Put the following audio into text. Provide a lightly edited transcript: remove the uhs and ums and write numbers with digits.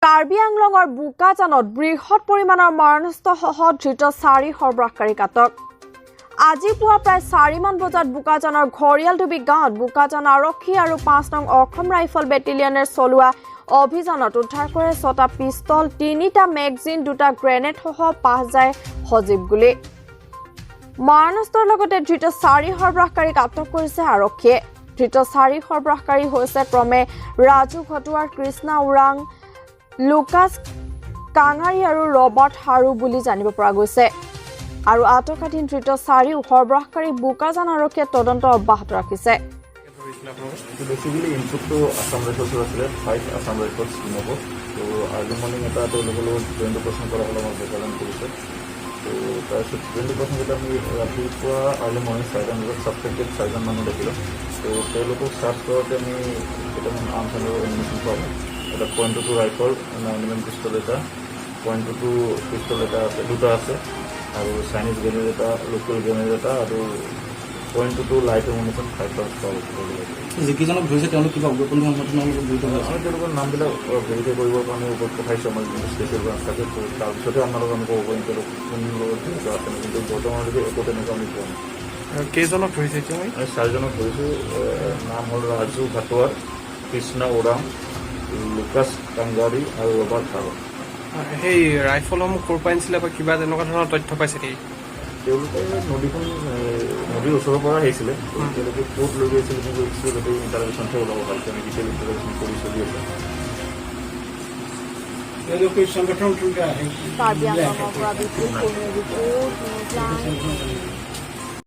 কাৰ্বি আংলঙৰ বোকাজানত বৃহৎ পৰিমাণৰ মাৰণাস্ত্ৰসহ ধৃত 4 সৰবৰাহকাৰী আটক। আজি পুৱা প্ৰায় 4 মান বজাত বোকাজানৰ ঘৰিয়ালডুবি গাঁৱত বোকাজান আৰক্ষী আৰু 5 নং অসম ৰাইফল বেটেলিয়নে চলোৱা অভিযানত উদ্ধাৰ কৰে 6টা পিস্তল, 3টা মেগজিন, 2টা গ্ৰেনেডসহ 5 যায় সজীৱ গুলী। মাৰণাস্ত্ৰৰ লগতে ধৃত 4 সৰবৰাহকাৰীক আটক কৰিছে আৰক্ষীয়ে। ধৃত 4 সৰবৰাহকাৰী হৈছে ক্ৰমে ৰাজু ঘটুৱাৰ, কৃষ্ণা ওৰাং, লুকাছ কাঙাৰী আৰু ৰবাৰ্ট হাৰু বুলি জানিব পৰা গৈছে। আৰু আটকাধীন ধৃত 4 সৰবৰাহকাৰী বোকাজান আৰক্ষীয়ে তদন্ত অব্যাহত ৰাখিছে। বেসিক্যালি ইনপুটটো আসাম ৰাইফলছৰ আছিলে 5 আসাম ৰাইফলছ টিম হ'ব। তো আৰ্লি মৰ্ণিং এটা তেওঁলোকৰ লগত 20% কৰা হ'লে আমাৰ বেটালিয়ন কৰিছে। তো তাৰপিছত 20% এটা আমি ৰাতিপুৱা আৰ্লি মৰ্ণিং 4টা বজাত ছাছপেক্টেড 4জন মানুহ দেখিলোঁ। তো তেওঁলোকক চাৰ্চ কৰোঁতে আমি কেইটামান আৰ্মছ এণ্ড এমিনেশ্যন পাওঁ। এটা .22 ৰাইফল, 9mm পিষ্টল এটা, .22 পিষ্টল এটা আছে, 2টা আছে, আৰু চাইনিজ গ্ৰেনেড এটা, লোকেল গ্ৰেনেড এটা, আৰু .22 লাইট এমিনেশ্যন 5 পাউণ্ড পাব। যিকেইজনক ধৰিছে তেওঁলোক কিবা উগ্ৰপন্থী সংগঠনৰ লগত জড়িত হৈ আছে। আমি তেওঁলোকৰ নামবিলাক ভেৰিফাই কৰিবৰ কাৰণে ওপৰত পঠাইছোঁ আমাৰ যোনটো স্পেচিয়েল ব্ৰাঞ্চ থাকে। তাৰপিছতে আপোনালোকক আমি ক'ব পাৰিম তেওঁলোক কোন লগত জড়িত আছে, কিন্তু বৰ্তমানলৈকে একো তেনেকুৱা আমি পোৱা নাই। কেইজনক ধৰিছে এতিয়া? আমি 4জনক ধৰিছোঁ। নাম হ'ল ৰাজু ঘাটোৱাৰ, কৃষ্ণা ওৰাং, লুকাছ কাংগাৰী আৰু ৰবাৰ্ট হাৰু। সেই ৰাইফলসমূহ ক'ৰ পৰা আনিছিলে বা কিবা তেনেকুৱা ধৰণৰ তথ্য পাইছে নেকি? তেওঁলোকে নদীৰ ওচৰৰ পৰা আহিছিলে। তেওঁলোকে ক'ত লৈ গৈছিল কি কৰিছিল গোটেই ইণ্টাৰভেশ্যনহে ওলাব ভালকৈ। আমি ডিটেইল ইণ্টাৰভেশ্যন কৰি চলি আছে। কাৰ্বি আংলঙৰ পৰা বিপুল ৰিপৰ্ট